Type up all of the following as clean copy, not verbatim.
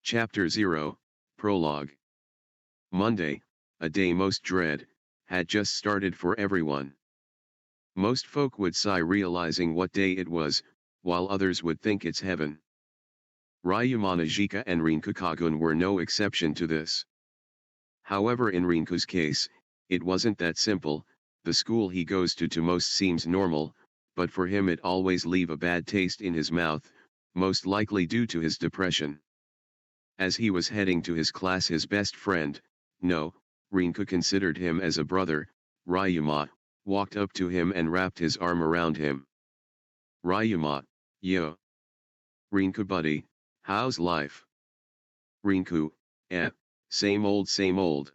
Chapter 0, Prologue. Monday, a day most dread, had just started for everyone. Most folk would sigh realizing what day it was, while others would think it's heaven. Ryumanajika and Rinkukagun were no exception to this. However, in Rinku's case, it wasn't that simple. The school he goes to most seems normal, but for him it always leave a bad taste in his mouth, most likely due to his depression. As he was heading to his class, his best friend, no, Rinku considered him as a brother, Ryuma, walked up to him and wrapped his arm around him. Ryuma, yo. Rinku buddy, how's life? Rinku, same old same old.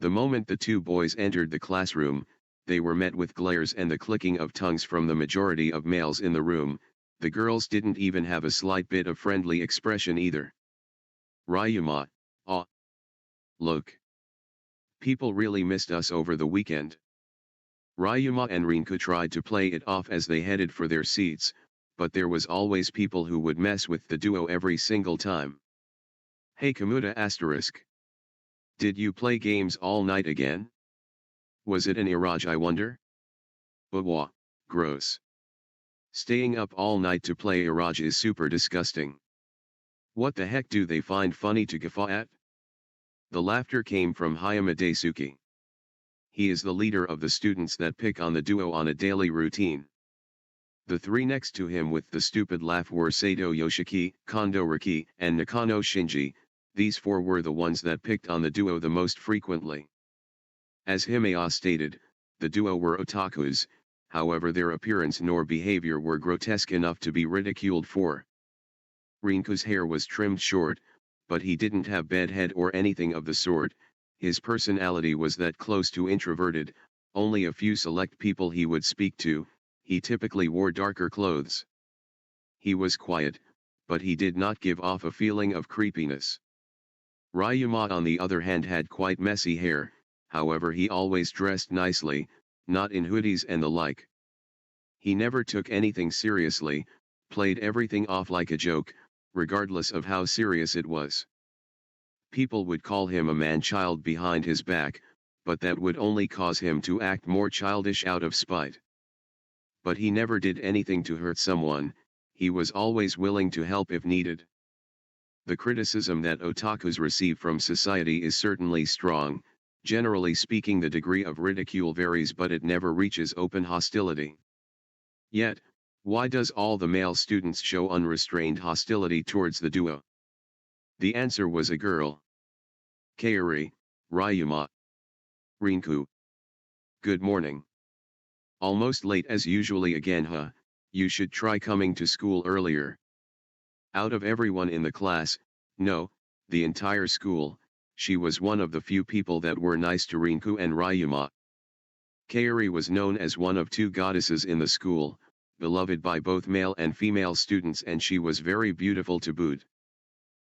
The moment the two boys entered the classroom, they were met with glares and the clicking of tongues from the majority of males in the room. The girls didn't even have a slight bit of friendly expression either. Ryuma, look. People really missed us over the weekend. Ryuma and Rinku tried to play it off as they headed for their seats, but there was always people who would mess with the duo every single time. Hey Kamuta**. Did you play games all night again? Was it an Iraj, I wonder? Wah, gross. Staying up all night to play Iraj is super disgusting. What the heck do they find funny to guffaw at? The laughter came from Hayama Daisuke. He is the leader of the students that pick on the duo on a daily routine. The three next to him with the stupid laugh were Sato Yoshiki, Kondo Riki, and Nakano Shinji. These four were the ones that picked on the duo the most frequently. As Himea stated, the duo were otakus, however their appearance nor behavior were grotesque enough to be ridiculed for. Rinku's hair was trimmed short, but he didn't have bedhead or anything of the sort. His personality was that close to introverted, only a few select people he would speak to. He typically wore darker clothes. He was quiet, but he did not give off a feeling of creepiness. Ryuma on the other hand had quite messy hair, however he always dressed nicely, not in hoodies and the like. He never took anything seriously, played everything off like a joke, regardless of how serious it was. People would call him a man-child behind his back, but that would only cause him to act more childish out of spite. But he never did anything to hurt someone. He was always willing to help if needed. The criticism that otakus receive from society is certainly strong. Generally speaking, the degree of ridicule varies, but it never reaches open hostility. Yet, why does all the male students show unrestrained hostility towards the duo? The answer was a girl. Kaori, Ryuma. Rinku. Good morning. Almost late as usually again, huh? You should try coming to school earlier. Out of everyone in the class, no, the entire school, she was one of the few people that were nice to Rinku and Ryuma. Kaori was known as one of two goddesses in the school, beloved by both male and female students, and she was very beautiful to boot.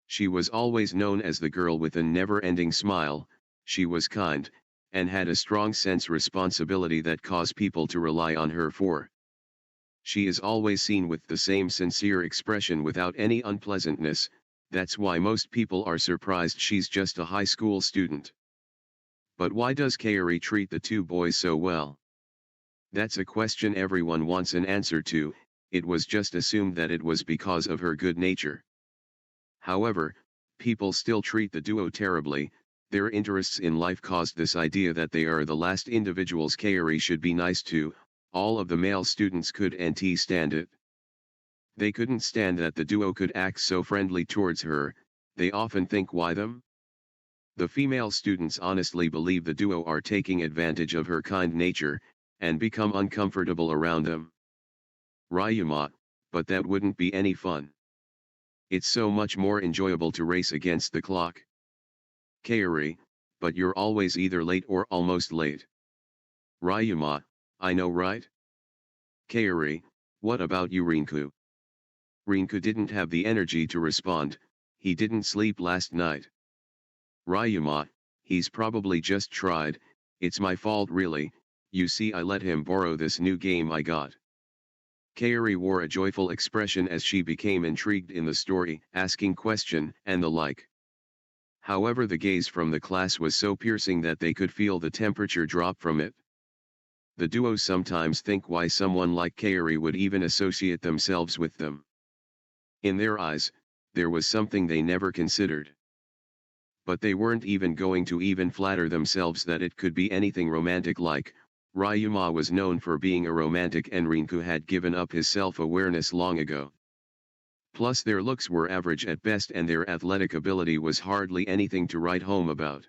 She was always known as the girl with a never-ending smile. She was kind, and had a strong sense responsibility that caused people to rely on her for. She is always seen with the same sincere expression without any unpleasantness. That's why most people are surprised she's just a high school student. But why does Kaori treat the two boys so well? That's a question everyone wants an answer to. It was just assumed that it was because of her good nature. However, people still treat the duo terribly. Their interests in life caused this idea that they are the last individuals Kaori should be nice to. All of the male students couldn't stand it. They couldn't stand that the duo could act so friendly towards her. They often think, why them? The female students honestly believe the duo are taking advantage of her kind nature, and become uncomfortable around them. Ryuma, but that wouldn't be any fun. It's so much more enjoyable to race against the clock. Kaori, but you're always either late or almost late. Ryuma, I know, right? Kaori, what about you, Rinku? Rinku didn't have the energy to respond. He didn't sleep last night. Ryuma, he's probably just tried. It's my fault really. You see, I let him borrow this new game I got. Kaori wore a joyful expression as she became intrigued in the story, asking question and the like. However, the gaze from the class was so piercing that they could feel the temperature drop from it. The duo sometimes think why someone like Kaori would even associate themselves with them. In their eyes, there was something they never considered. But they weren't even going to even flatter themselves that it could be anything romantic like, Ryuma was known for being a romantic and Rinku had given up his self-awareness long ago. Plus their looks were average at best and their athletic ability was hardly anything to write home about.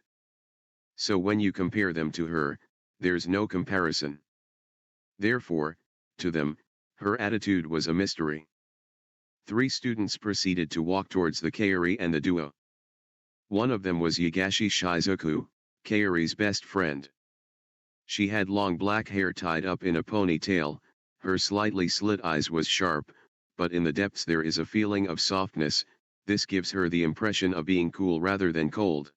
So when you compare them to her, there's no comparison. Therefore, to them, her attitude was a mystery. 3 students proceeded to walk towards the Kaori and the duo. One of them was Yagashi Shizuku, Kaori's best friend. She had long black hair tied up in a ponytail, her slightly slit eyes was sharp, but in the depths there is a feeling of softness, this gives her the impression of being cool rather than cold.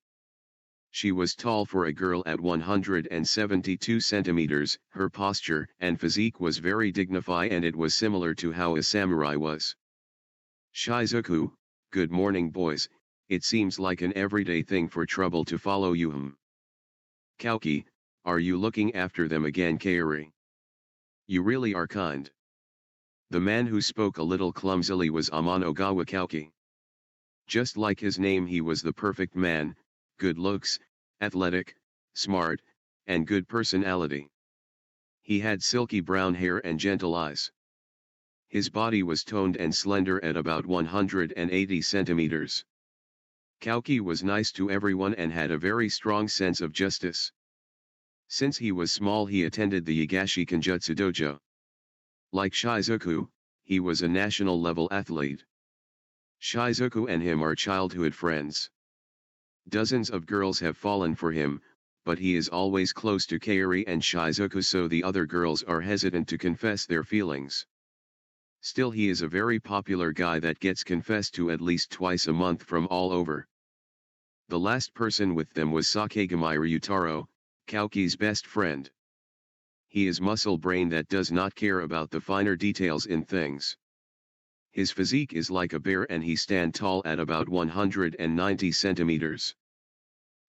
She was tall for a girl at 172 centimeters, her posture and physique was very dignified and it was similar to how a samurai was. Shizuku, good morning boys, it seems like an everyday thing for trouble to follow you. Kauki, are you looking after them again Kaori? You really are kind. The man who spoke a little clumsily was Amanogawa Kauki. Just like his name he was the perfect man, good looks, athletic, smart, and good personality. He had silky brown hair and gentle eyes. His body was toned and slender at about 180 centimeters. Kauki was nice to everyone and had a very strong sense of justice. Since he was small he attended the Yagashi Kenjutsu Dojo. Like Shizuku, he was a national-level athlete. Shizuku and him are childhood friends. Dozens of girls have fallen for him, but he is always close to Kaori and Shizuku so the other girls are hesitant to confess their feelings. Still he is a very popular guy that gets confessed to at least twice a month from all over. The last person with them was Sakegami Ryutaro, Kauki's best friend. He is muscle brain that does not care about the finer details in things. His physique is like a bear and he stand tall at about 190 centimeters.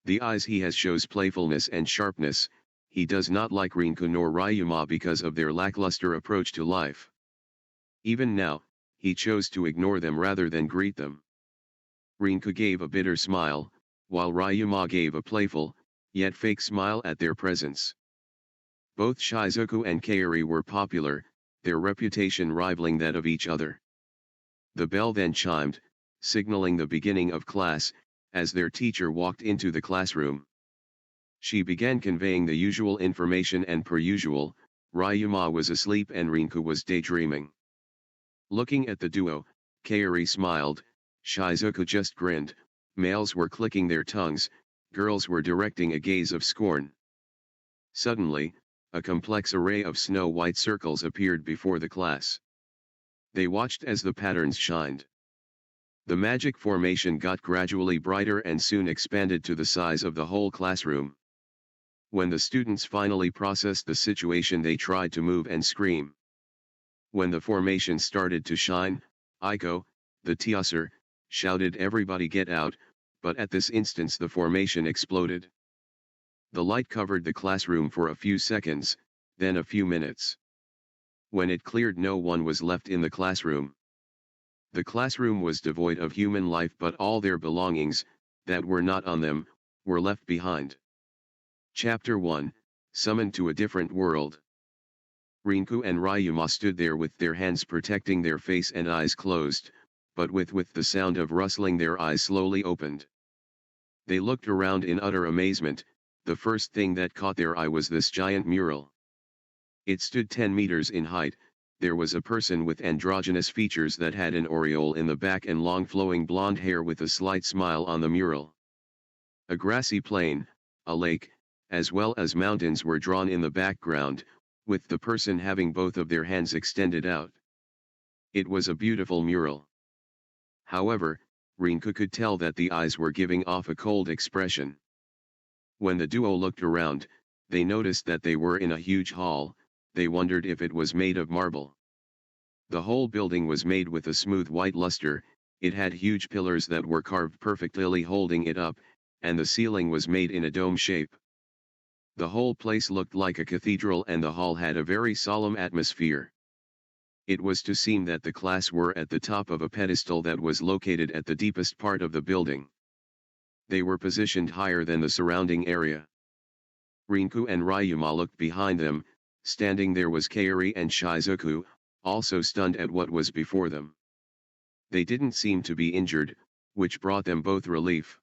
The eyes he has shows playfulness and sharpness, he does not like Rinku nor Ryuma because of their lackluster approach to life. Even now, he chose to ignore them rather than greet them. Rinku gave a bitter smile, while Ryuma gave a playful, yet fake smile at their presence. Both Shizuku and Kaori were popular, their reputation rivaling that of each other. The bell then chimed, signaling the beginning of class, as their teacher walked into the classroom. She began conveying the usual information and per usual, Ryuma was asleep and Rinku was daydreaming. Looking at the duo, Kaori smiled, Shizuku just grinned, males were clicking their tongues, girls were directing a gaze of scorn. Suddenly, a complex array of snow-white circles appeared before the class. They watched as the patterns shined. The magic formation got gradually brighter and soon expanded to the size of the whole classroom. When the students finally processed the situation they tried to move and scream. When the formation started to shine, Aiko, the teacher, shouted everybody get out, but at this instance the formation exploded. The light covered the classroom for a few seconds, then a few minutes. When it cleared no one was left in the classroom. The classroom was devoid of human life but all their belongings, that were not on them, were left behind. Chapter 1, Summoned to a Different World. Rinku and Ryuma stood there with their hands protecting their face and eyes closed, but with the sound of rustling their eyes slowly opened. They looked around in utter amazement, the first thing that caught their eye was this giant mural. It stood 10 meters in height, there was a person with androgynous features that had an aureole in the back and long flowing blonde hair with a slight smile on the mural. A grassy plain, a lake, as well as mountains were drawn in the background, with the person having both of their hands extended out. It was a beautiful mural. However, Rinku could tell that the eyes were giving off a cold expression. When the duo looked around, they noticed that they were in a huge hall, they wondered if it was made of marble. The whole building was made with a smooth white luster, it had huge pillars that were carved perfectly holding it up, and the ceiling was made in a dome shape. The whole place looked like a cathedral and the hall had a very solemn atmosphere. It was to seem that the class were at the top of a pedestal that was located at the deepest part of the building. They were positioned higher than the surrounding area. Rinku and Ryuma looked behind them, standing there was Kaori and Shizuku, also stunned at what was before them. They didn't seem to be injured, which brought them both relief.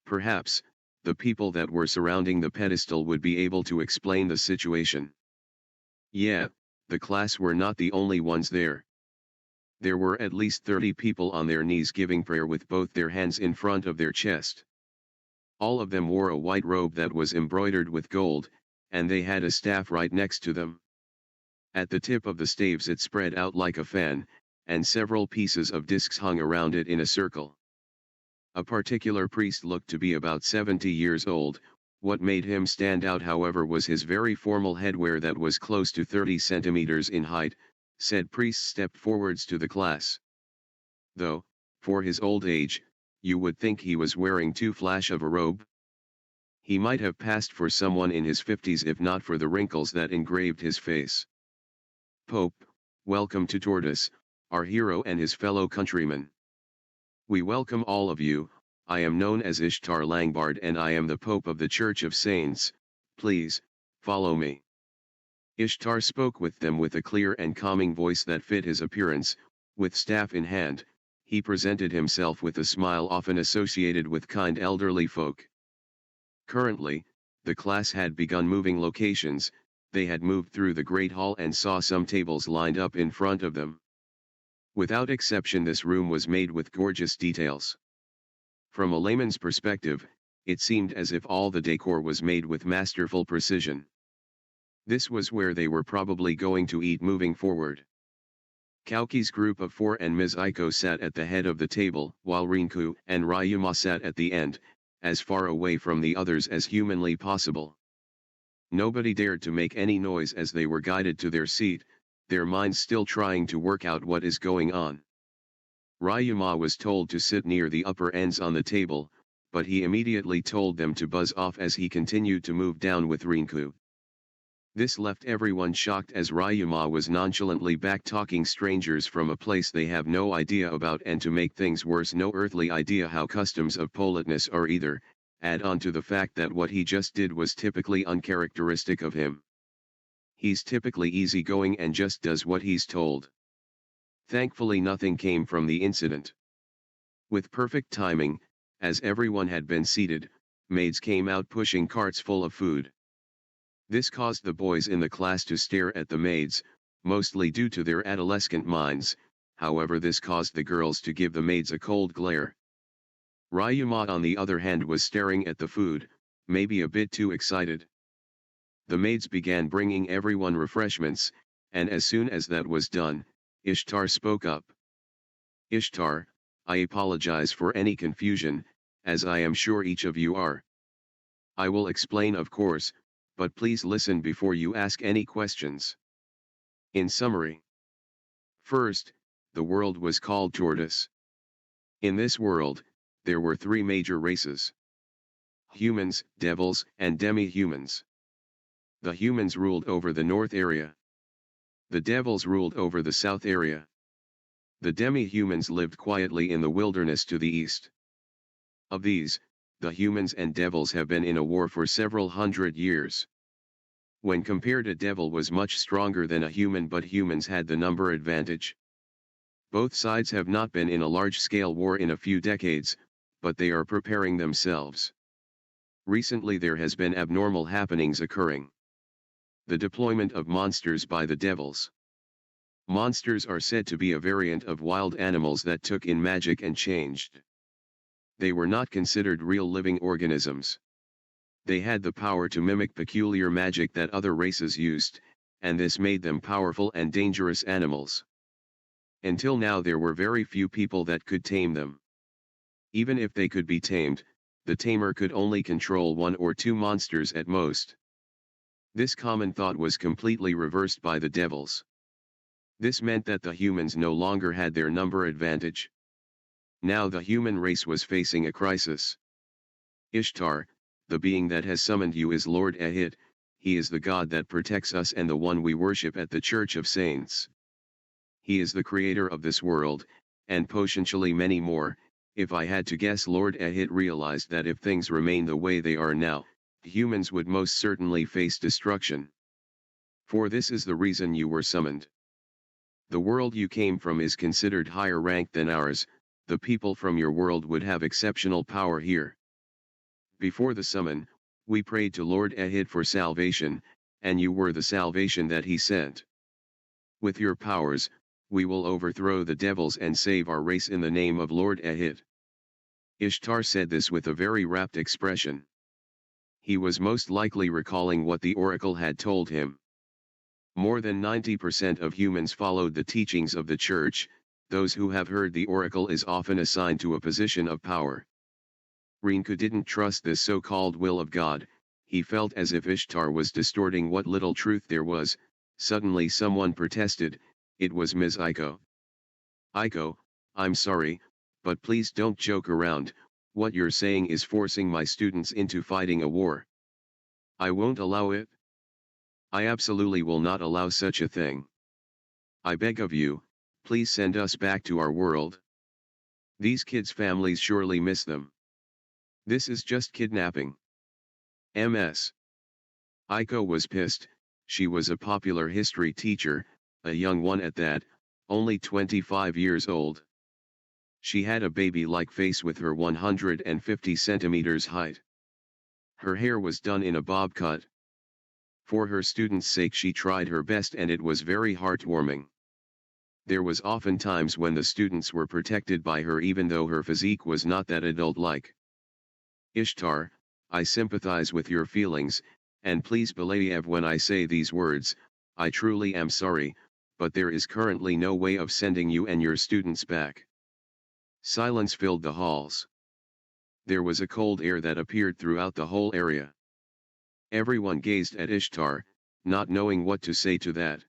Perhaps, the people that were surrounding the pedestal would be able to explain the situation. Yeah, the class were not the only ones there. There were at least 30 people on their knees giving prayer with both their hands in front of their chest. All of them wore a white robe that was embroidered with gold, and they had a staff right next to them. At the tip of the staves it spread out like a fan, and several pieces of discs hung around it in a circle. A particular priest looked to be about 70 years old. What made him stand out however was his very formal headwear that was close to 30 centimeters in height. Said priest stepped forwards to the class. Though, for his old age, you would think he was wearing too flash of a robe. He might have passed for someone in his 50s if not for the wrinkles that engraved his face. Pope, welcome to Tortoise, our hero and his fellow countrymen. We welcome all of you. I am known as Ishtar Langbard and I am the Pope of the Church of Saints. Please, follow me. Ishtar spoke with them with a clear and calming voice that fit his appearance. With staff in hand, he presented himself with a smile often associated with kind elderly folk. Currently, the class had begun moving locations. They had moved through the great hall and saw some tables lined up in front of them. Without exception this room was made with gorgeous details. From a layman's perspective, it seemed as if all the decor was made with masterful precision. This was where they were probably going to eat moving forward. Kauki's group of 4 and Ms. Aiko sat at the head of the table, while Rinku and Ryuma sat at the end, as far away from the others as humanly possible. Nobody dared to make any noise as they were guided to their seat, their minds still trying to work out what is going on. Ryuma was told to sit near the upper ends on the table, but he immediately told them to buzz off as he continued to move down with Rinku. This left everyone shocked as Ryuma was nonchalantly back-talking strangers from a place they have no idea about, and to make things worse no earthly idea how customs of politeness are either. Add on to the fact that what he just did was typically uncharacteristic of him. He's typically easygoing and just does what he's told. Thankfully nothing came from the incident. With perfect timing, as everyone had been seated, maids came out pushing carts full of food. This caused the boys in the class to stare at the maids, mostly due to their adolescent minds. However, this caused the girls to give the maids a cold glare. Ryuma on the other hand was staring at the food, maybe a bit too excited. The maids began bringing everyone refreshments, and as soon as that was done, Ishtar spoke up. Ishtar, I apologize for any confusion, as I am sure each of you are. I will explain of course, but please listen before you ask any questions. In summary. First, the world was called Tortoise. In this world, there were 3 major races. Humans, devils, and demi-humans. The humans ruled over the north area. The devils ruled over the south area. The demi-humans lived quietly in the wilderness to the east. Of these, the humans and devils have been in a war for several hundred years. When compared, a devil was much stronger than a human, but humans had the number advantage. Both sides have not been in a large-scale war in a few decades, but they are preparing themselves. Recently there has been abnormal happenings occurring. The deployment of monsters by the devils. Monsters are said to be a variant of wild animals that took in magic and changed. They were not considered real living organisms. They had the power to mimic peculiar magic that other races used, and this made them powerful and dangerous animals. Until now there were very few people that could tame them. Even if they could be tamed, the tamer could only control 1 or 2 monsters at most. This common thought was completely reversed by the devils. This meant that the humans no longer had their number advantage. Now the human race was facing a crisis. Ishtar, the being that has summoned you, is Lord Ahit. He is the god that protects us and the one we worship at the Church of Saints. He is the creator of this world, and potentially many more. If I had to guess, Lord Ahit realized that if things remain the way they are now, humans would most certainly face destruction. For this is the reason you were summoned. The world you came from is considered higher ranked than ours. The people from your world would have exceptional power here. Before the summon, we prayed to Lord Ahit for salvation, and you were the salvation that he sent. With your powers, we will overthrow the devils and save our race in the name of Lord Ahit. Ishtar said this with a very rapt expression. He was most likely recalling what the oracle had told him. More than 90% of humans followed the teachings of the church. Those who have heard the oracle is often assigned to a position of power. Rinku didn't trust this so-called will of God. He felt as if Ishtar was distorting what little truth there was. Suddenly someone protested. It was Ms. Aiko. Aiko, I'm sorry, but please don't joke around. What you're saying is forcing my students into fighting a war. I won't allow it. I absolutely will not allow such a thing. I beg of you, please send us back to our world. These kids' families surely miss them. This is just kidnapping. Ms. Aiko was pissed. She was a popular history teacher, a young one at that, only 25 years old. She had a baby-like face with her 150 centimeters height. Her hair was done in a bob cut. For her students' sake she tried her best, and it was very heartwarming. There was often times when the students were protected by her even though her physique was not that adult-like. Ishtar, I sympathize with your feelings, and please believe when I say these words. I truly am sorry, but there is currently no way of sending you and your students back. Silence filled the halls. There was a cold air that appeared throughout the whole area. Everyone gazed at Ishtar, not knowing what to say to that.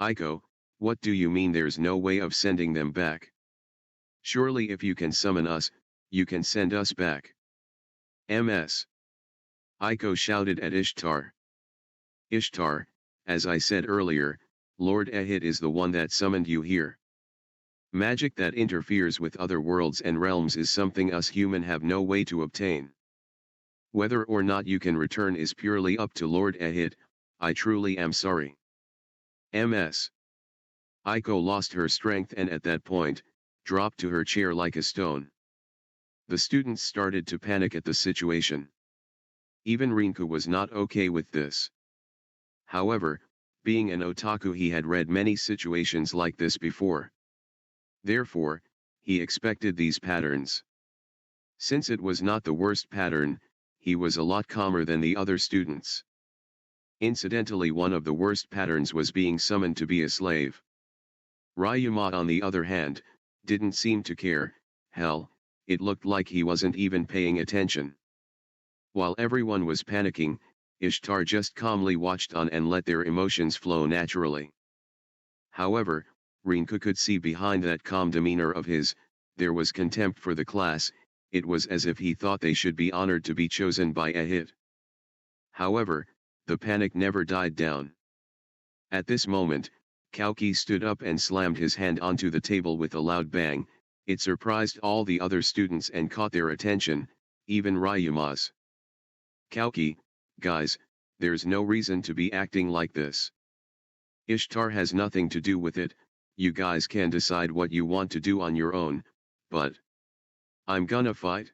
Aiko, what do you mean there's no way of sending them back? Surely if you can summon us, you can send us back. Ms. Aiko shouted at Ishtar. Ishtar, as I said earlier, Lord Ahit is the one that summoned you here. Magic that interferes with other worlds and realms is something us human have no way to obtain. Whether or not you can return is purely up to Lord Ahit. I truly am sorry. Ms. Aiko lost her strength and at that point, dropped to her chair like a stone. The students started to panic at the situation. Even Rinku was not okay with this. However, being an otaku, he had read many situations like this before. Therefore, he expected these patterns. Since it was not the worst pattern, he was a lot calmer than the other students. Incidentally, one of the worst patterns was being summoned to be a slave. Ryuma, on the other hand, didn't seem to care. Hell, it looked like he wasn't even paying attention. While everyone was panicking, Ishtar just calmly watched on and let their emotions flow naturally. However, Rinku could see behind that calm demeanor of his, there was contempt for the class. It was as if he thought they should be honored to be chosen by Ahit. However, the panic never died down. At this moment, Kauki stood up and slammed his hand onto the table with a loud bang. It surprised all the other students and caught their attention, even Ryuma's. Kauki, guys, there's no reason to be acting like this. Ishtar has nothing to do with it. You guys can decide what you want to do on your own, but I'm gonna fight.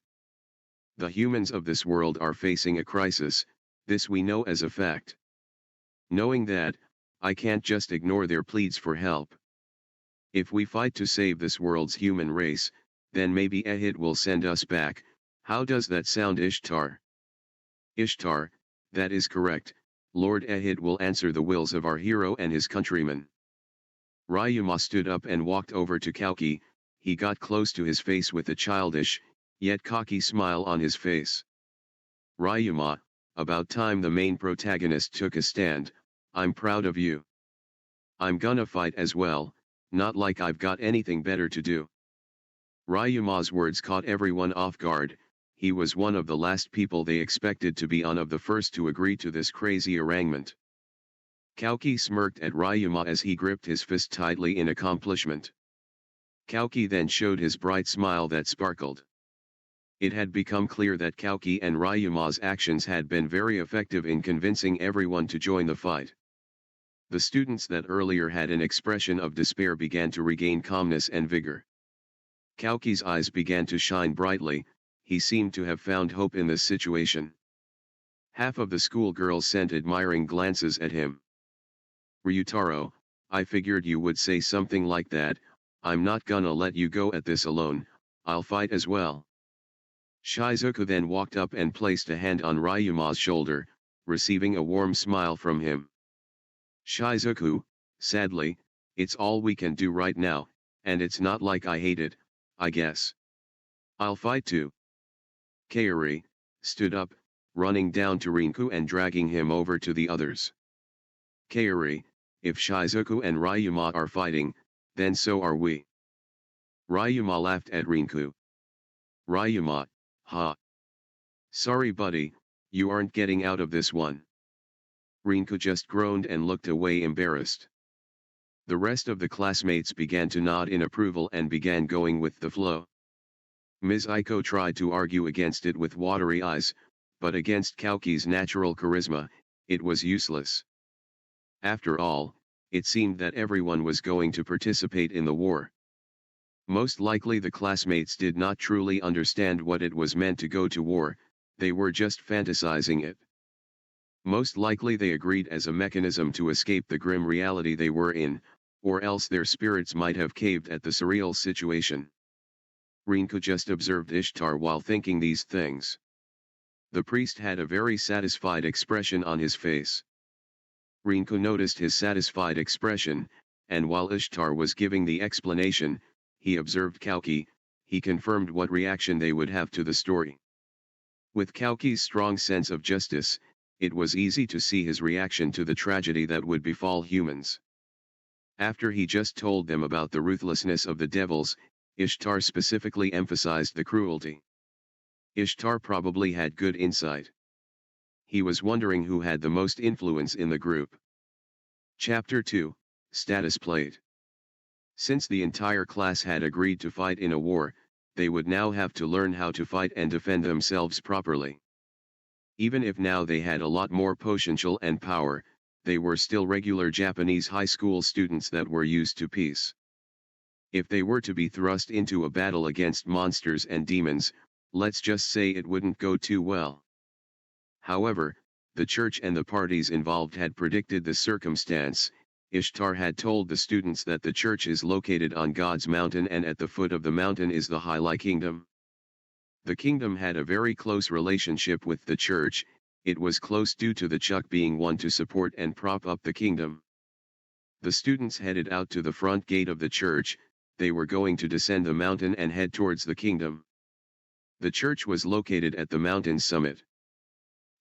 The humans of this world are facing a crisis, this we know as a fact. Knowing that, I can't just ignore their pleas for help. If we fight to save this world's human race, then maybe Ahit will send us back. How does that sound, Ishtar? Ishtar, that is correct. Lord Ahit will answer the wills of our hero and his countrymen. Ryuma stood up and walked over to Kauki. He got close to his face with a childish, yet cocky smile on his face. Ryuma, about time the main protagonist took a stand. I'm proud of you. I'm gonna fight as well, not like I've got anything better to do. Ryuma's words caught everyone off guard. He was one of the last people they expected to be one of the first to agree to this crazy arrangement. Kauki smirked at Ryuma as he gripped his fist tightly in accomplishment. Kauki then showed his bright smile that sparkled. It had become clear that Kauki and Ryuma's actions had been very effective in convincing everyone to join the fight. The students that earlier had an expression of despair began to regain calmness and vigor. Kauki's eyes began to shine brightly. He seemed to have found hope in this situation. Half of the schoolgirls sent admiring glances at him. Ryutaro, I figured you would say something like that. I'm not gonna let you go at this alone, I'll fight as well. Shizuku then walked up and placed a hand on Ryuma's shoulder, receiving a warm smile from him. Shizuku, sadly, it's all we can do right now, and it's not like I hate it, I guess. I'll fight too. Kaori stood up, running down to Rinku and dragging him over to the others. Kaori, if Shizuku and Ryuma are fighting, then so are we. Ryuma laughed at Rinku. Ryuma, ha. Sorry buddy, you aren't getting out of this one. Rinku just groaned and looked away embarrassed. The rest of the classmates began to nod in approval and began going with the flow. Ms. Aiko tried to argue against it with watery eyes, but against Kauki's natural charisma, it was useless. After all, it seemed that everyone was going to participate in the war. Most likely the classmates did not truly understand what it was meant to go to war, they were just fantasizing it. Most likely they agreed as a mechanism to escape the grim reality they were in, or else their spirits might have caved at the surreal situation. Rinku just observed Ishtar while thinking these things. The priest had a very satisfied expression on his face. Rinku noticed his satisfied expression, and while Ishtar was giving the explanation, he observed Kauki. He confirmed what reaction they would have to the story. With Kauki's strong sense of justice, it was easy to see his reaction to the tragedy that would befall humans. After he just told them about the ruthlessness of the devils, Ishtar specifically emphasized the cruelty. Ishtar probably had good insight. He was wondering who had the most influence in the group. Chapter 2, Status Plate. Since the entire class had agreed to fight in a war, they would now have to learn how to fight and defend themselves properly. Even if now they had a lot more potential and power, they were still regular Japanese high school students that were used to peace. If they were to be thrust into a battle against monsters and demons, let's just say it wouldn't go too well. However, the church and the parties involved had predicted the circumstance. Ishtar had told the students that the church is located on God's mountain and at the foot of the mountain is the Highlight Kingdom. The kingdom had a very close relationship with the church. It was close due to the Chuck being one to support and prop up the kingdom. The students headed out to the front gate of the church. They were going to descend the mountain and head towards the kingdom. The church was located at the mountain's summit.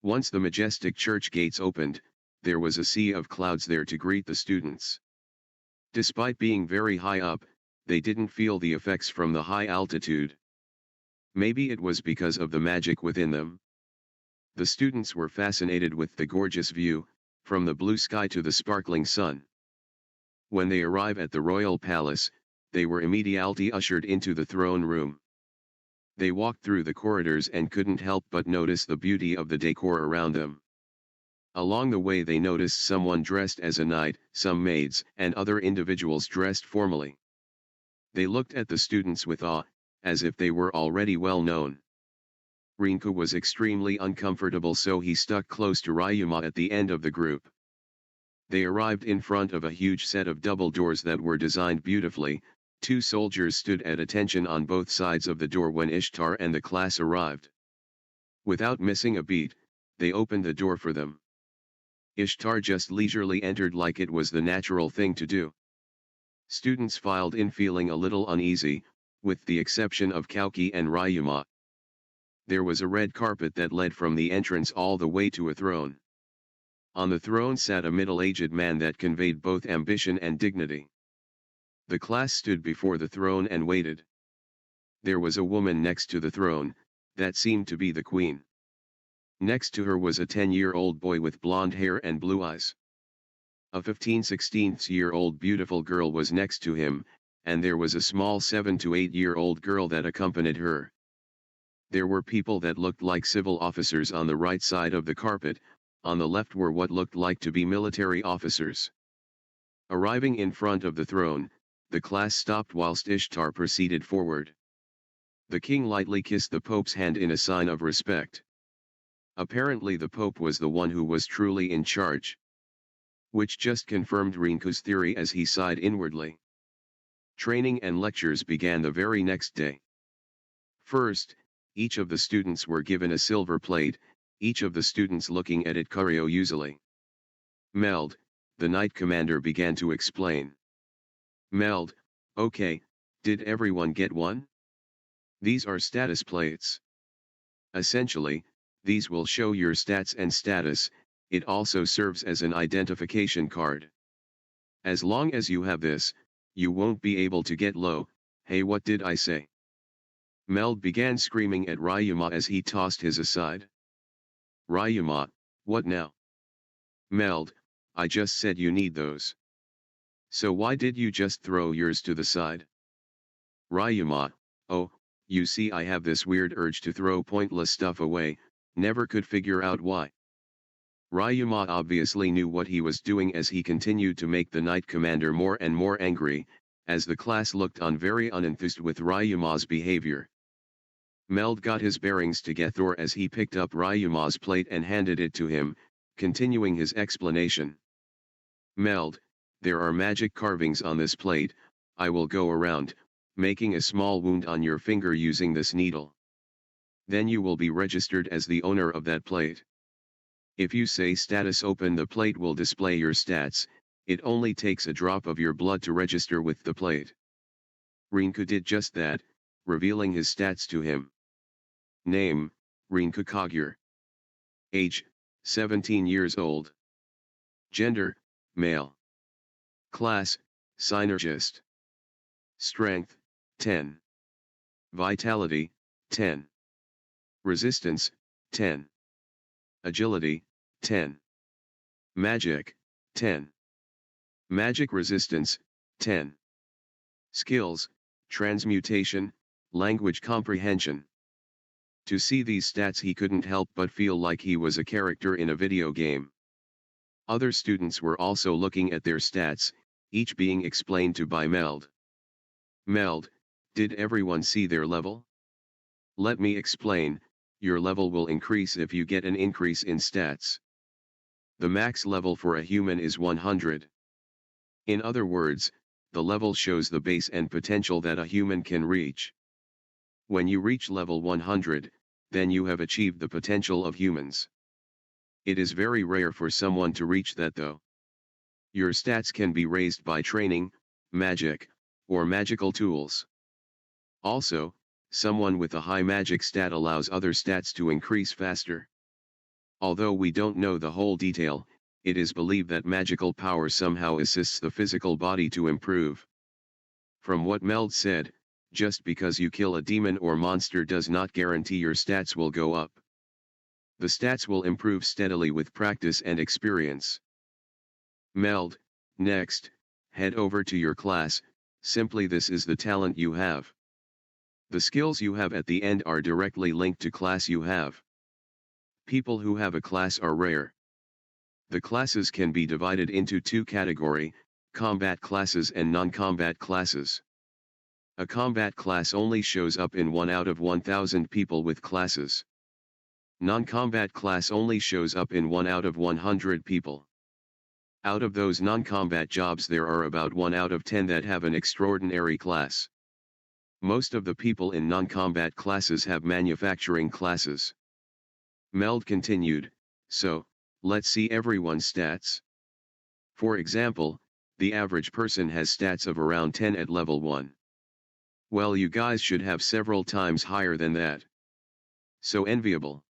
Once the majestic church gates opened, there was a sea of clouds there to greet the students. Despite being very high up, they didn't feel the effects from the high altitude. Maybe it was because of the magic within them. The students were fascinated with the gorgeous view, from the blue sky to the sparkling sun. When they arrived at the royal palace, they were immediately ushered into the throne room. They walked through the corridors and couldn't help but notice the beauty of the decor around them. Along the way they noticed someone dressed as a knight, some maids, and other individuals dressed formally. They looked at the students with awe, as if they were already well known. Rinku was extremely uncomfortable, so he stuck close to Ryuma at the end of the group. They arrived in front of a huge set of double doors that were designed beautifully. Two soldiers stood at attention on both sides of the door when Ishtar and the class arrived. Without missing a beat, they opened the door for them. Ishtar just leisurely entered like it was the natural thing to do. Students filed in feeling a little uneasy, with the exception of Kauki and Ryuma. There was a red carpet that led from the entrance all the way to a throne. On the throne sat a middle-aged man that conveyed both ambition and dignity. The class stood before the throne and waited. There was a woman next to the throne, that seemed to be the queen. Next to her was a 10-year-old boy with blonde hair and blue eyes. A 15-16-year-old beautiful girl was next to him, and there was a small 7 to 8-year-old girl that accompanied her. There were people that looked like civil officers on the right side of the carpet, on the left were what looked like to be military officers. Arriving in front of the throne, the class stopped whilst Ishtar proceeded forward. The king lightly kissed the Pope's hand in a sign of respect. Apparently the Pope was the one who was truly in charge. Which just confirmed Rinku's theory as he sighed inwardly. Training and lectures began the very next day. First, each of the students were given a silver plate, each of the students looking at it curiously. Meld, the knight commander began to explain. Meld, okay, did everyone get one? These are status plates. Essentially, these will show your stats and status. It also serves as an identification card. As long as you have this, you won't be able to get low. Hey, what did I say? Meld began screaming at Ryuma as he tossed his aside. Ryuma, what now? Meld, I just said you need those. So why did you just throw yours to the side? Ryuma, oh, you see I have this weird urge to throw pointless stuff away, never could figure out why. Ryuma obviously knew what he was doing as he continued to make the knight commander more and more angry, as the class looked on very unenthused with Ryuma's behavior. Meld got his bearings together as he picked up Ryuma's plate and handed it to him, continuing his explanation. Meld, there are magic carvings on this plate. I will go around, making a small wound on your finger using this needle. Then you will be registered as the owner of that plate. If you say status open, the plate will display your stats. It only takes a drop of your blood to register with the plate. Rinku did just that, revealing his stats to him. Name, Rinku Kagure. Age, 17 years old. Gender, male. Class, Synergist. Strength, 10. Vitality, 10. Resistance, 10. Agility, 10. Magic, 10. Magic resistance, 10. Skills, transmutation, language comprehension. To see these stats he couldn't help but feel like he was a character in a video game. Other students were also looking at their stats, each being explained to by Meld. Meld, did everyone see their level? Let me explain. Your level will increase if you get an increase in stats. The max level for a human is 100. In other words, the level shows the base and potential that a human can reach. When you reach level 100, then you have achieved the potential of humans. It is very rare for someone to reach that though. Your stats can be raised by training, magic, or magical tools. Also, someone with a high magic stat allows other stats to increase faster. Although we don't know the whole detail, it is believed that magical power somehow assists the physical body to improve. From what Meld said, just because you kill a demon or monster does not guarantee your stats will go up. The stats will improve steadily with practice and experience. Meld, next, head over to your class. Simply this is the talent you have. The skills you have at the end are directly linked to class you have. People who have a class are rare. The classes can be divided into two categories, combat classes and non-combat classes. A combat class only shows up in 1 out of 1,000 people with classes. Non-combat class only shows up in 1 out of 100 people. Out of those non-combat jobs there are about 1 out of 10 that have an extraordinary class. Most of the people in non-combat classes have manufacturing classes. Meld continued, so, let's see everyone's stats. For example, the average person has stats of around 10 at level 1. Well, you guys should have several times higher than that. So enviable.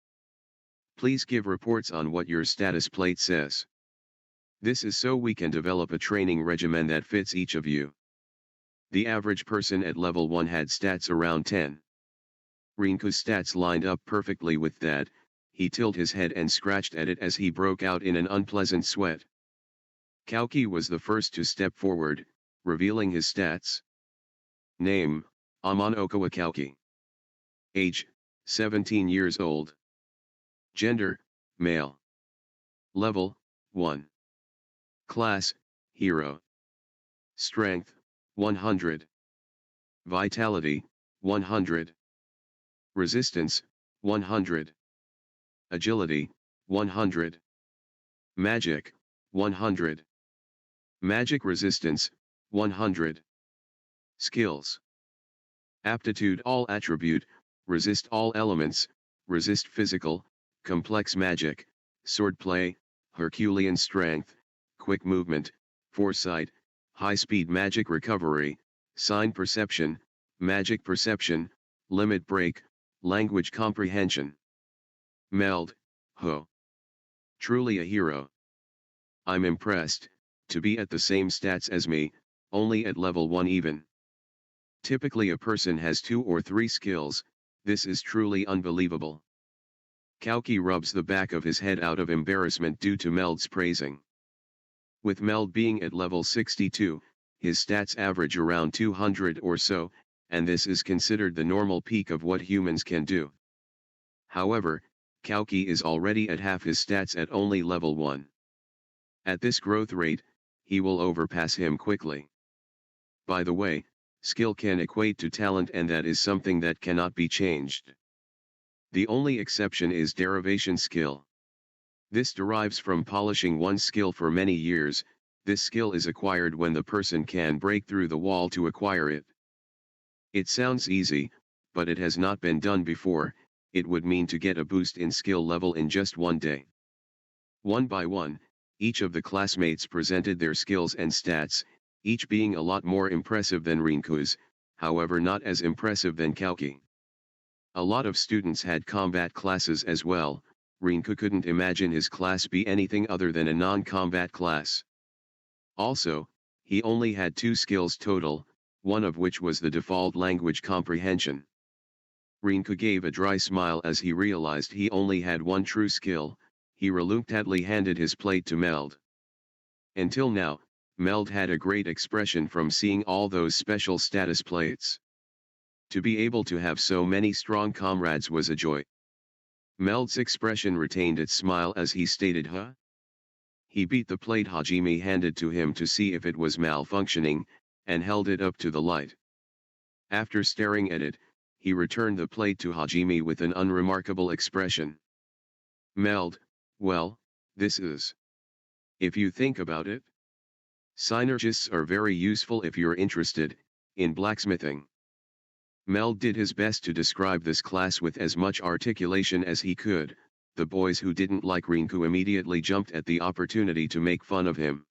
Please give reports on what your status plate says. This is so we can develop a training regimen that fits each of you. The average person at level 1 had stats around 10. Rinku's stats lined up perfectly with that. He tilted his head and scratched at it as he broke out in an unpleasant sweat. Kauki was the first to step forward, revealing his stats. Name, Amon Okawa Kauki. Age, 17 years old. Gender, male. Level, 1. Class, Hero. Strength, 100. Vitality, 100. Resistance, 100. Agility, 100. Magic, 100. Magic resistance, 100. Skills. Aptitude all attribute, resist all elements, resist physical, complex magic, swordplay, Herculean strength, quick movement, foresight, high-speed magic recovery, sign perception, magic perception, limit break, language comprehension. Meld, Ho. Truly a hero. I'm impressed, to be at the same stats as me, only at level 1 even. Typically a person has 2 or 3 skills, this is truly unbelievable. Kauki rubs the back of his head out of embarrassment due to Meld's praising. With Meld being at level 62, his stats average around 200 or so, and this is considered the normal peak of what humans can do. However, Kauki is already at half his stats at only level 1. At this growth rate, he will overpass him quickly. By the way, skill can equate to talent, and that is something that cannot be changed. The only exception is derivation skill. This derives from polishing one skill for many years. This skill is acquired when the person can break through the wall to acquire it. It sounds easy, but it has not been done before. It would mean to get a boost in skill level in just one day. One by one, each of the classmates presented their skills and stats, each being a lot more impressive than Rinku's, however not as impressive than Kauki. A lot of students had combat classes as well. Rinku couldn't imagine his class be anything other than a non-combat class. Also, he only had 2 skills total, one of which was the default language comprehension. Rinku gave a dry smile as he realized he only had one true skill. He reluctantly handed his plate to Meld. Until now, Meld had a great expression from seeing all those special status plates. To be able to have so many strong comrades was a joy. Meld's expression retained its smile as he stated, "Huh?" He beat the plate Hajime handed to him to see if it was malfunctioning, and held it up to the light. After staring at it, he returned the plate to Hajime with an unremarkable expression. Meld, well, this is. If you think about it, synergists are very useful if you're interested in blacksmithing. Meld did his best to describe this class with as much articulation as he could. The boys who didn't like Rinku immediately jumped at the opportunity to make fun of him.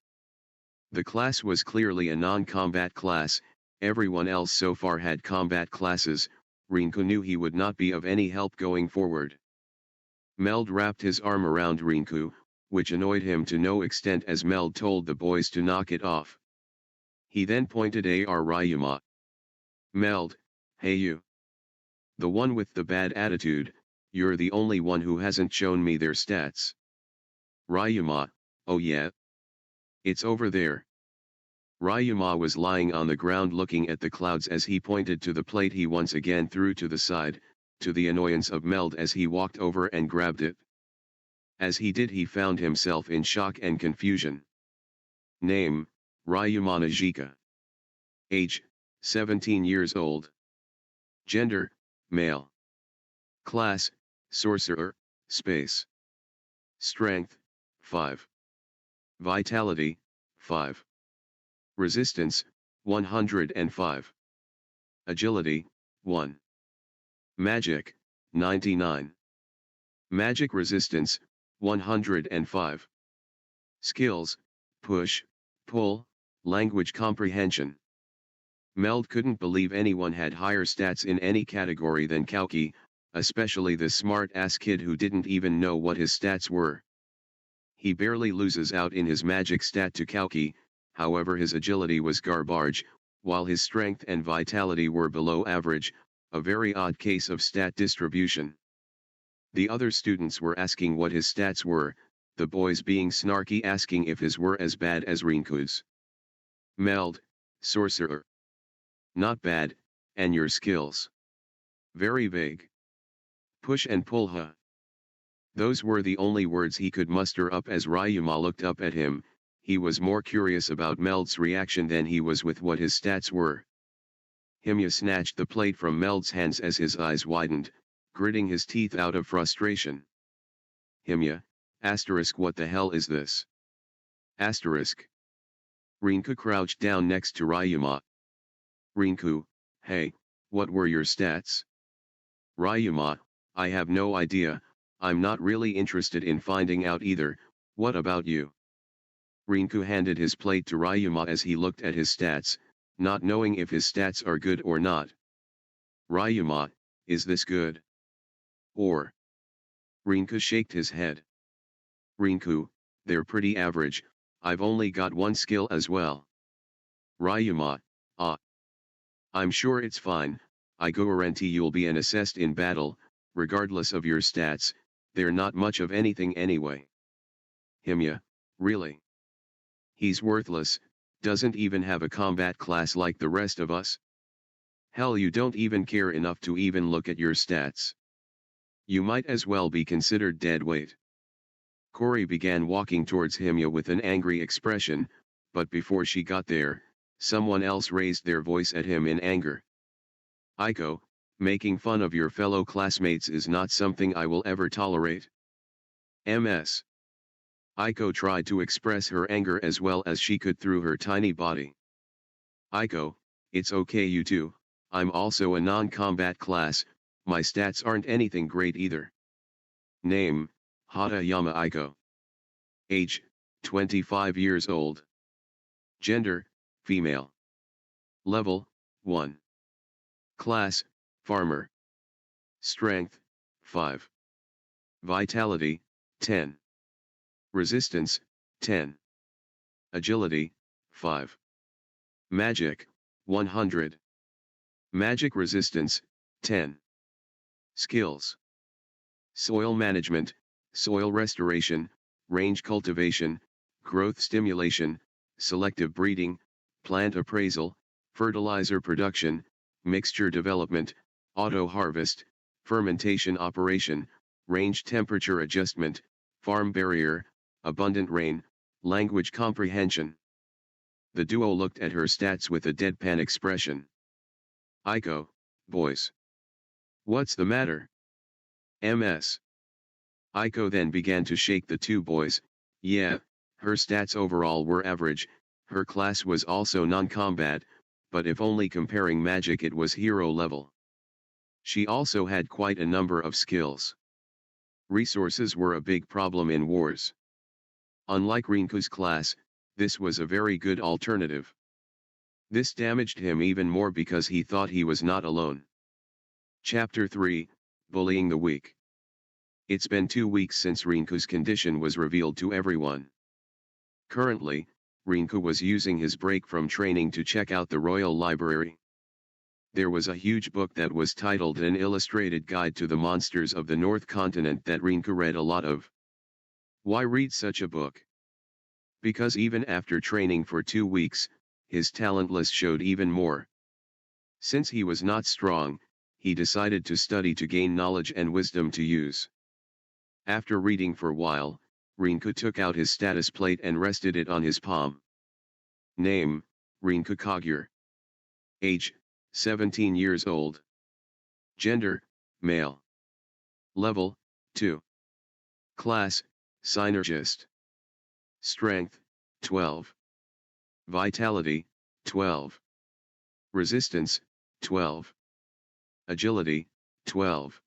The class was clearly a non-combat class. Everyone else so far had combat classes. Rinku knew he would not be of any help going forward. Meld wrapped his arm around Rinku, which annoyed him to no extent as Meld told the boys to knock it off. He then pointed at Ryuma. Meld, hey you. The one with the bad attitude, you're the only one who hasn't shown me their stats. Ryuma, oh yeah? It's over there. Ryuma was lying on the ground looking at the clouds as he pointed to the plate he once again threw to the side, to the annoyance of Meld as he walked over and grabbed it. As he did, he found himself in shock and confusion. Name, Ryuma Najika. Age, 17 years old. Gender, male. Class, sorcerer, space. Strength, 5. Vitality, 5. Resistance, 105. Agility, 1. Magic, 99. Magic resistance, 105. Skills, push, pull, language comprehension. Meld couldn't believe anyone had higher stats in any category than Kauki, especially the smart-ass kid who didn't even know what his stats were. He barely loses out in his magic stat to Kauki, however his agility was garbage, while his strength and vitality were below average, a very odd case of stat distribution. The other students were asking what his stats were, the boys being snarky asking if his were as bad as Rinku's. Meld, sorcerer. Not bad, and your skills. Very vague. Push and pull huh. Those were the only words he could muster up as Ryuma looked up at him. He was more curious about Meld's reaction than he was with what his stats were. Himya snatched the plate from Meld's hands as his eyes widened, gritting his teeth out of frustration. Himya, asterisk what the hell is this? Asterisk. Rinku crouched down next to Ryuma. Rinku, hey, what were your stats? Ryuma, I have no idea, I'm not really interested in finding out either, what about you? Rinku handed his plate to Ryuma as he looked at his stats, not knowing if his stats are good or not. Ryuma, is this good? Or? Rinku shaked his head. Rinku, they're pretty average, I've only got one skill as well. Ryuma, ah. I'm sure it's fine, I guarantee you'll be an assessed in battle, regardless of your stats, they're not much of anything anyway. Himya, really? He's worthless, doesn't even have a combat class like the rest of us? Hell, you don't even care enough to even look at your stats. You might as well be considered dead weight. Kori began walking towards Himya with an angry expression, but before she got there, someone else raised their voice at him in anger. Aiko, making fun of your fellow classmates is not something I will ever tolerate. Ms. Aiko tried to express her anger as well as she could through her tiny body. Aiko, it's okay you two, I'm also a non-combat class, my stats aren't anything great either. Name, Hatayama Aiko. Age, 25 years old. Gender, female. Level, 1. Class, farmer. Strength, 5. Vitality, 10. Resistance, 10. Agility, 5. Magic, 100. Magic resistance, 10. Skills. Soil management, soil restoration, range cultivation, growth stimulation, selective breeding, plant appraisal, fertilizer production, mixture development, auto harvest, fermentation operation, range temperature adjustment, farm barrier, abundant rain, language comprehension. The duo looked at her stats with a deadpan expression. Aiko, boys. What's the matter? Ms. Aiko then began to shake the two boys. Yeah, her stats overall were average, her class was also non-combat, but if only comparing magic it was hero level. She also had quite a number of skills. Resources were a big problem in wars. Unlike Rinku's class, this was a very good alternative. This damaged him even more because he thought he was not alone. Chapter 3, Bullying the Weak. It's been 2 weeks since Rinku's condition was revealed to everyone. Currently, Rinku was using his break from training to check out the Royal Library. There was a huge book that was titled An Illustrated Guide to the Monsters of the North Continent that Rinku read a lot of. Why read such a book? Because even after training for 2 weeks, his talent list showed even more. Since he was not strong, he decided to study to gain knowledge and wisdom to use. After reading for a while, Rinku took out his status plate and rested it on his palm. Name, Rinku Kagure. Age, 17 years old. Gender, male. Level, 2. Class, Synergist. Strength, 12. Vitality, 12. Resistance, 12. Agility, 12.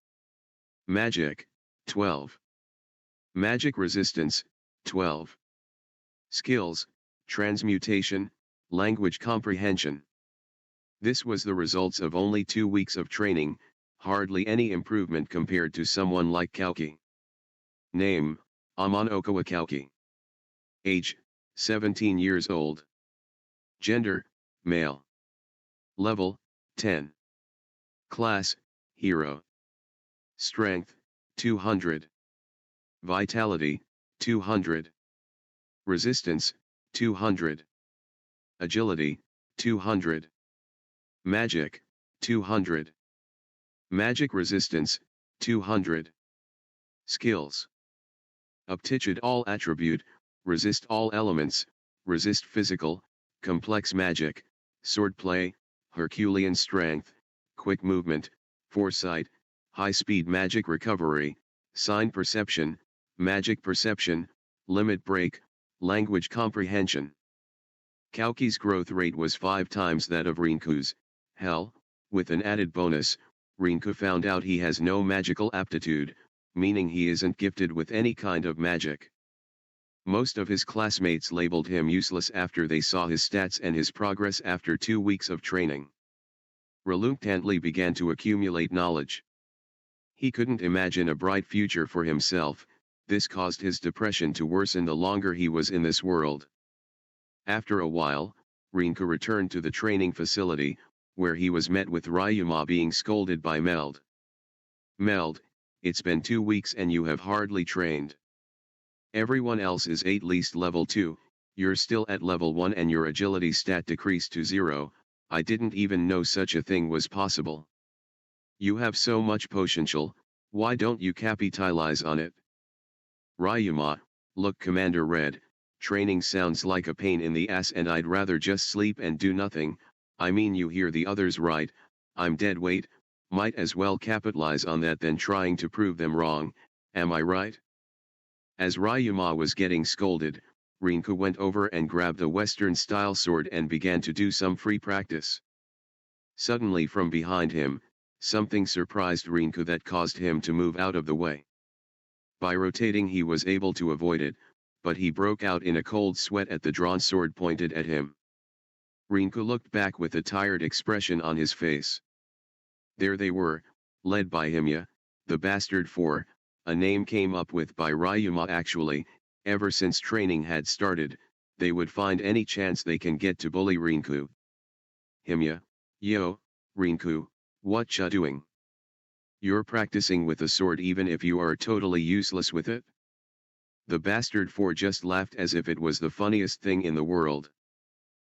Magic, 12. Magic resistance, 12. Skills, transmutation, language comprehension. This was the results of only 2 weeks of training, hardly any improvement compared to someone like Kauki. Name, Amon Okawa Kauki. Age, 17 years old. Gender, male. Level, 10. Class, hero. Strength, 200. Vitality, 200. Resistance, 200. Agility, 200. Magic, 200. Magic resistance, 200. Skills. Aptitude all attribute, resist all elements, resist physical, complex magic, swordplay, Herculean strength, quick movement, foresight, high-speed magic recovery, sign perception, magic perception, limit break, language comprehension. Kauki's growth rate was 5 times that of Rinku's. Hell, with an added bonus, Rinku found out he has no magical aptitude, meaning he isn't gifted with any kind of magic. Most of his classmates labeled him useless after they saw his stats and his progress after 2 weeks of training. Reluctantly began to accumulate knowledge. He couldn't imagine a bright future for himself. This caused his depression to worsen the longer he was in this world. After a while, Rinku returned to the training facility, where he was met with Ryuma being scolded by Meld. Meld, it's been 2 weeks and you have hardly trained. Everyone else is at least level 2, you're still at level 1 and your agility stat decreased to 0, I didn't even know such a thing was possible. You have so much potential, why don't you capitalize on it? Ryuma, look Commander Red, training sounds like a pain in the ass and I'd rather just sleep and do nothing, I mean you hear the others right, I'm dead weight, might as well capitalize on that than trying to prove them wrong, am I right? As Ryuma was getting scolded, Rinku went over and grabbed a Western-style sword and began to do some free practice. Suddenly from behind him, something surprised Rinku that caused him to move out of the way. By rotating he was able to avoid it, but he broke out in a cold sweat at the drawn sword pointed at him. Rinku looked back with a tired expression on his face. There they were, led by Himya, the Bastard Four, a name came up with by Ryuma actually, ever since training had started, they would find any chance they can get to bully Rinku. Himya, yo, Rinku, what ya doing? You're practicing with a sword even if you are totally useless with it? The Bastard Four just laughed as if it was the funniest thing in the world.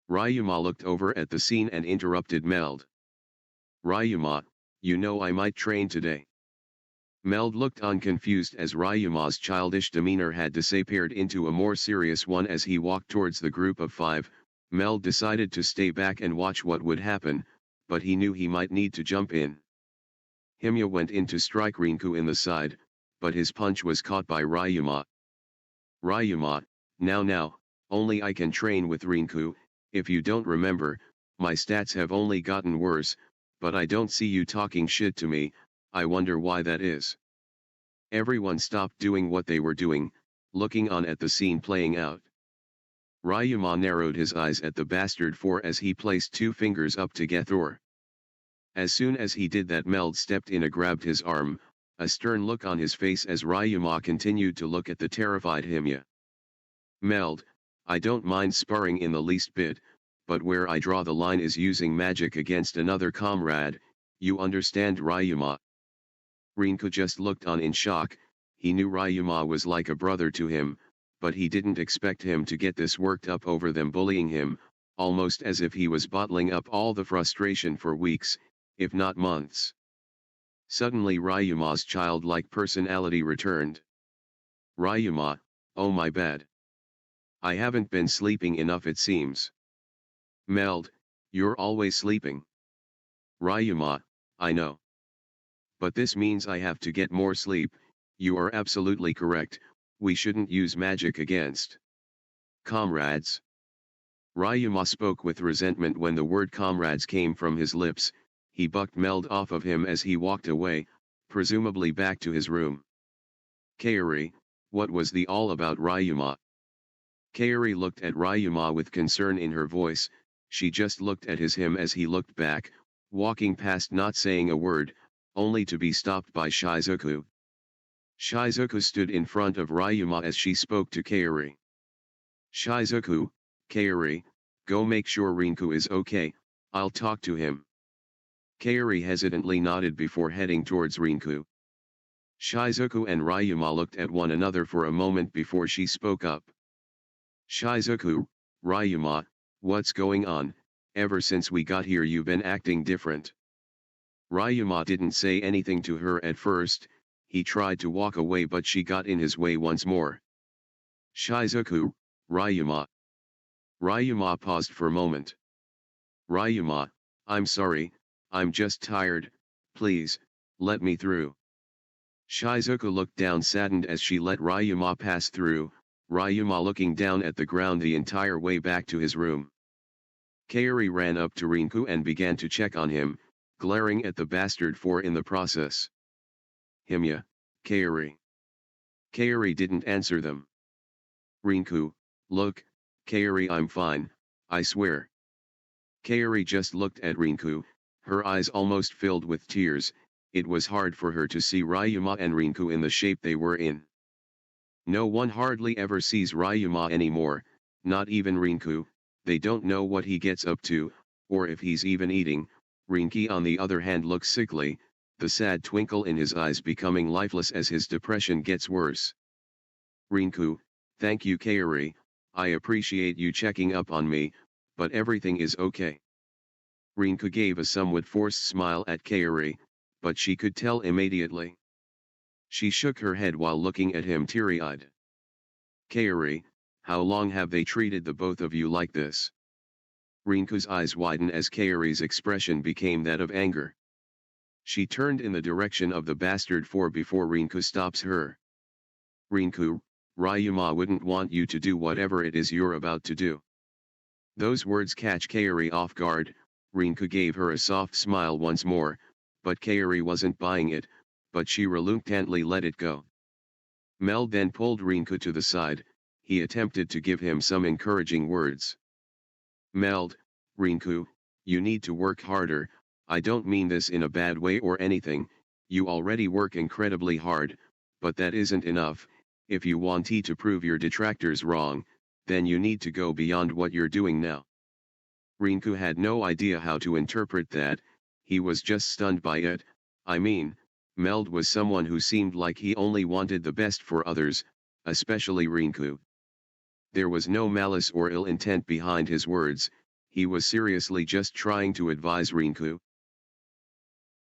Ryuma looked over at the scene and interrupted Meld. Ryuma, you know I might train today. Meld looked on confused as Ryuma's childish demeanor had disappeared into a more serious one as he walked towards the group of 5. Meld decided to stay back and watch what would happen, but he knew he might need to jump in. Himya went in to strike Rinku in the side, but his punch was caught by Ryuma. Ryuma, now, only I can train with Rinku, if you don't remember, my stats have only gotten worse, but I don't see you talking shit to me, I wonder why that is. Everyone stopped doing what they were doing, looking on at the scene playing out. Ryuma narrowed his eyes at the Bastard Four as he placed 2 fingers up to Gethor. As soon as he did that Meld stepped in and grabbed his arm, a stern look on his face as Ryuma continued to look at the terrified Himya. Meld, I don't mind sparring in the least bit, but where I draw the line is using magic against another comrade, you understand Ryuma? Rinku just looked on in shock, he knew Ryuma was like a brother to him, but he didn't expect him to get this worked up over them bullying him, almost as if he was bottling up all the frustration for weeks, if not months. Suddenly Ryuma's childlike personality returned. Ryuma, oh my bad. I haven't been sleeping enough it seems. Meld, you're always sleeping. Ryuma, I know. But this means I have to get more sleep, you are absolutely correct, we shouldn't use magic against comrades. Ryuma spoke with resentment when the word comrades came from his lips, he bucked Meld off of him as he walked away, presumably back to his room. Kaori, what was the all about Ryuma? Kaori looked at Ryuma with concern in her voice, she just looked at him as he looked back, walking past not saying a word, only to be stopped by Shizuku. Shizuku stood in front of Ryuma as she spoke to Kaori. Shizuku, Kaori, go make sure Rinku is okay, I'll talk to him. Kaori hesitantly nodded before heading towards Rinku. Shizuku and Ryuma looked at one another for a moment before she spoke up. Shizuku, Ryuma, what's going on? Ever since we got here you've been acting different. Ryuma didn't say anything to her at first, he tried to walk away but she got in his way once more. Shizuku, Ryuma. Ryuma paused for a moment. Ryuma, I'm sorry, I'm just tired, please, let me through. Shizuku looked down saddened as she let Ryuma pass through, Ryuma looking down at the ground the entire way back to his room. Kaori ran up to Rinku and began to check on him, glaring at the bastard for in the process. Himya, Kaori. Kaori didn't answer them. Rinku, look, Kaori I'm fine, I swear. Kaori just looked at Rinku, her eyes almost filled with tears, it was hard for her to see Ryuma and Rinku in the shape they were in. No one hardly ever sees Ryuma anymore, not even Rinku, they don't know what he gets up to, or if he's even eating. Rinky on the other hand looks sickly, the sad twinkle in his eyes becoming lifeless as his depression gets worse. Rinku, thank you Kaori, I appreciate you checking up on me, but everything is okay. Rinku gave a somewhat forced smile at Kaori, but she could tell immediately. She shook her head while looking at him teary-eyed. Kaori, how long have they treated the both of you like this? Rinku's eyes widened as Kaori's expression became that of anger. She turned in the direction of the bastard before Rinku stops her. Rinku, Ryuma wouldn't want you to do whatever it is you're about to do. Those words catch Kaori off guard, Rinku gave her a soft smile once more, but Kaori wasn't buying it, but she reluctantly let it go. Mel then pulled Rinku to the side, he attempted to give him some encouraging words. Meld, Rinku, you need to work harder, I don't mean this in a bad way or anything, you already work incredibly hard, but that isn't enough, if you want to prove your detractors wrong, then you need to go beyond what you're doing now. Rinku had no idea how to interpret that, he was just stunned by it, I mean, Meld was someone who seemed like he only wanted the best for others, especially Rinku. There was no malice or ill intent behind his words, he was seriously just trying to advise Rinku.